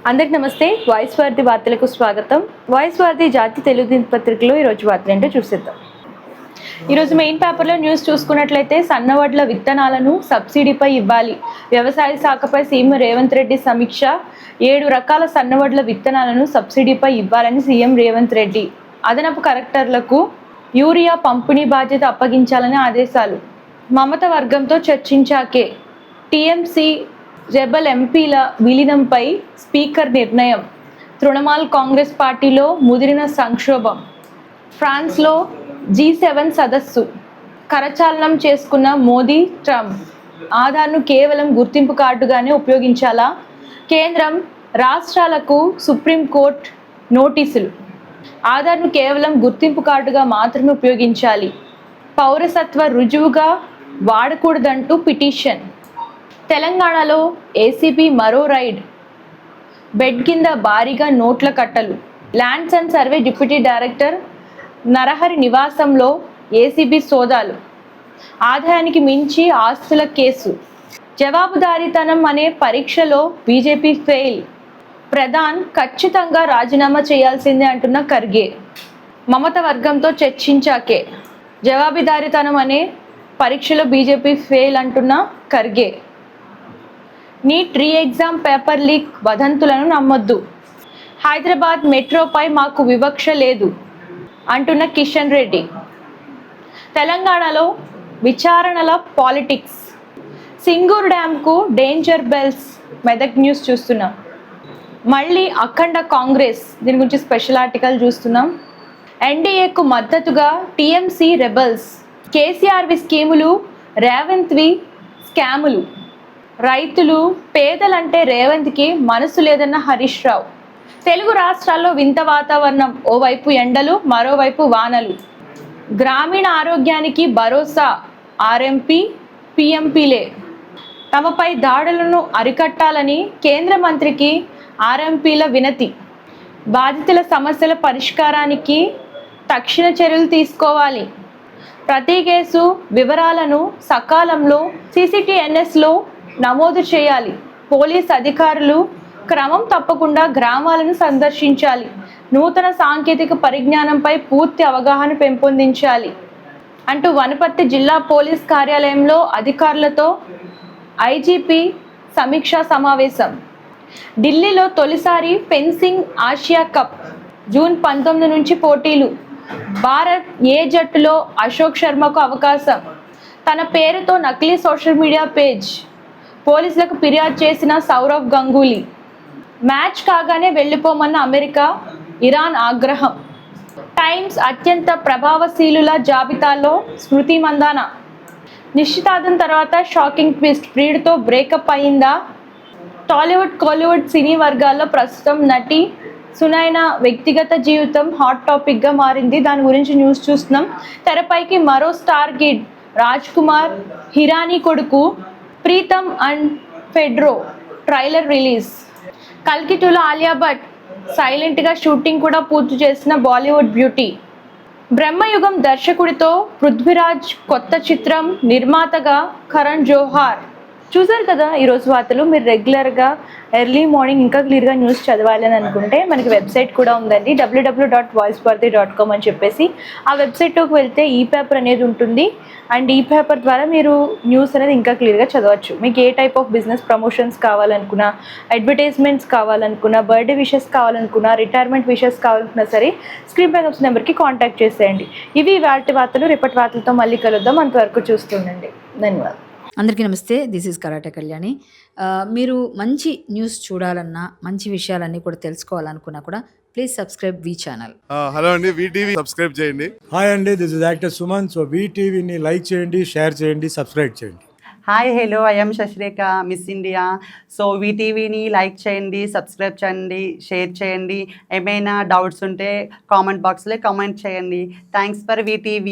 అందరికి నమస్తే. వాయిస్ వార్ది వార్తలకు స్వాగతం. వాయిస్ వార్ది జాతి తెలుగు దినపత్రికలో ఈరోజు వార్తలు ఏంటో చూసేద్దాం. ఈరోజు మెయిన్ పేపర్లో న్యూస్ చూసుకున్నట్లయితే సన్నవడ్ల విత్తనాలను సబ్సిడీపై ఇవ్వాలి, వ్యవసాయ శాఖపై సీఎం రేవంత్ రెడ్డి సమీక్ష. 7 రకాల సన్నవడ్ల విత్తనాలను సబ్సిడీపై ఇవ్వాలని సీఎం రేవంత్ రెడ్డి. అదనపు కలెక్టర్లకు యూరియా పంపిణీ బాధ్యత అప్పగించాలని ఆదేశాలు. మమత వర్గంతో చర్చించాకే టీఎంసీ రెబల్ ఎంపీల విలీనంపై స్పీకర్ నిర్ణయం. తృణమూల్ కాంగ్రెస్ పార్టీలో ముదిరిన సంక్షోభం. ఫ్రాన్స్లో G7 సదస్సు కరచాలనం చేసుకున్న మోదీ ట్రంప్. ఆధార్ను కేవలం గుర్తింపు కార్డుగానే ఉపయోగించాలా? కేంద్రం రాష్ట్రాలకు సుప్రీంకోర్టు నోటీసులు. ఆధార్ను కేవలం గుర్తింపు కార్డుగా మాత్రమే ఉపయోగించాలి, పౌరసత్వ రుజువుగా వాడకూడదంటూ పిటిషన్. తెలంగాణలో ఏసీబీ మరో రైడ్. బెడ్ కింద భారీగా నోట్ల కట్టలు. Lands and survey deputy director Narahari నివాసంలో ఏసీబీ సోదాలు. ఆదాయానికి మించి ఆస్తుల కేసు. జవాబుదారీతనం అనే పరీక్షలో బీజేపీ ఫెయిల్. ప్రధాన్ ఖచ్చితంగా రాజీనామా చేయాల్సిందే అంటున్న ఖర్గే. మమత వర్గంతో చర్చించాకే జవాబుదారీతనం అనే పరీక్షలో బీజేపీ ఫెయిల్ అంటున్న Kharge. NEET re exam paper leak వదంతులను నమ్మొద్దు. హైదరాబాద్ మెట్రోపై మాకు వివక్ష లేదు అంటున్న కిషన్ రెడ్డి. తెలంగాణలో విచారణల పాలిటిక్స్. సింగూరు డ్యాంకు డేంజర్ బెల్స్. మెదక్ న్యూస్ చూస్తున్నాం. మళ్ళీ అఖండ కాంగ్రెస్, దీని గురించి స్పెషల్ ఆర్టికల్ చూస్తున్నాం. ఎన్డీఏకు మద్దతుగా టీఎంసీ రెబల్స్. కేసీఆర్వి స్కీములు, రేవంత్వి స్కాములు. రైతులు పేదలంటే రేవంత్కి మనసు లేదన్న హరీష్ రావు. తెలుగు రాష్ట్రాల్లో వింత వాతావరణం. ఓవైపు ఎండలు, మరోవైపు వానలు. గ్రామీణ ఆరోగ్యానికి భరోసా ఆర్ఎంపీ పిఎంపీలే. తమపై దాడులను అరికట్టాలని కేంద్ర మంత్రికి ఆర్ఎంపీల వినతి. బాధితుల సమస్యల పరిష్కారానికి తక్షణ చర్యలు తీసుకోవాలి. ప్రతి కేసు వివరాలను సకాలంలో CCTNSలో నమోదు చేయాలి. పోలీస్ అధికారులు క్రమం తప్పకుండా గ్రామాలను సందర్శించాలి. నూతన సాంకేతిక పరిజ్ఞానంపై పూర్తి అవగాహన పెంపొందించాలి అంటూ వనపర్తి జిల్లా పోలీస్ కార్యాలయంలో అధికారులతో ఐజీపీ సమీక్షా సమావేశం. ఢిల్లీలో తొలిసారి ఫెన్సింగ్ ఆసియా కప్. జూన్ 19 నుంచి పోటీలు. భారత్ ఏ జట్టులో అశోక్ శర్మకు అవకాశం. తన పేరుతో నకిలీ సోషల్ మీడియా పేజ్. పోలీసులకు ఫిర్యాదు చేసిన సౌరవ్ గంగూలీ. మ్యాచ్ కాగానే వెళ్ళిపోమన్న అమెరికా, ఇరాన్ ఆగ్రహం. టైమ్స్ అత్యంత ప్రభావశీలుల జాబితాలో స్మృతి మందాన. నిశ్చితార్థం తర్వాత షాకింగ్ ట్విస్ట్. ప్రియుడితో బ్రేకప్ అయిందా? టాలీవుడ్ కోలీవుడ్ సినీ వర్గాల్లో ప్రస్తుతం నటి సునైనా వ్యక్తిగత జీవితం హాట్ టాపిక్గా మారింది. దాని గురించి న్యూస్ చూస్తున్నాం. తెరపైకి మరో స్టార్ కిడ్. రాజ్ కుమార్ హిరానీ కొడుకు Pritam and Pedro trailer release. కల్కి 2లో ఆలియా భట్ సైలెంట్గా షూటింగ్ కూడా పూర్తి చేసిన బాలీవుడ్ బ్యూటీ. బ్రహ్మయుగం దర్శకుడితో పృథ్వీరాజ్ కొత్త చిత్రం. నిర్మాతగా కరణ్ జోహార్. చూసారు కదా ఈరోజు వార్తలు. మీరు రెగ్యులర్గా ఎర్లీ మార్నింగ్ ఇంకా క్లియర్గా న్యూస్ చదవాలి అని అనుకుంటే మనకి వెబ్సైట్ కూడా ఉందండి, www.voicevarthi.com అని చెప్పేసి. ఆ వెబ్సైట్లోకి వెళ్తే ఈ పేపర్ అనేది ఉంటుంది. అండ్ ఈ పేపర్ ద్వారా మీరు న్యూస్ అనేది ఇంకా క్లియర్గా చదవచ్చు. మీకు ఏ టైప్ ఆఫ్ బిజినెస్ ప్రమోషన్స్ కావాలనుకున్నా, అడ్వర్టైజ్మెంట్స్ కావాలనుకున్నా, బర్త్డే విషెస్ కావాలనుకున్నా, రిటైర్మెంట్ విషెస్ కావాలనుకున్నా సరే స్క్రీన్ పై వచ్చిన నెంబర్కి కాంటాక్ట్ చేసేయండి. ఇవి వాటి వార్తలు. రేపటి వార్తలతో మళ్ళీ కలుద్దాం. అంతవరకు చూస్తుండండి. ధన్యవాదాలు. అందరికీ నమస్తే. This is karate Kalyani. మీరు మంచి న్యూస్ చూడాలన్నా, మంచి విషయాలన్నీ కూడా తెలుసుకోవాలనుకున్నా కూడా please subscribe V channel. Hello అండి, VTV సబ్స్క్రైబ్ చేయండి. హాయ్ అండి, this is actor Suman. So VTVని లైక్ చేయండి, షేర్ చేయండి, సబ్స్క్రైబ్ చేయండి. Hi hello, I'm Shashirekha, miss India. So VTVని లైక్ చేయండి, సబ్స్క్రైబ్ చేయండి, షేర్ చేయండి. ఏమైనా డౌట్స్ ఉంటే కామెంట్ బాక్స్లో కామెంట్ చేయండి. Thanks for VTV.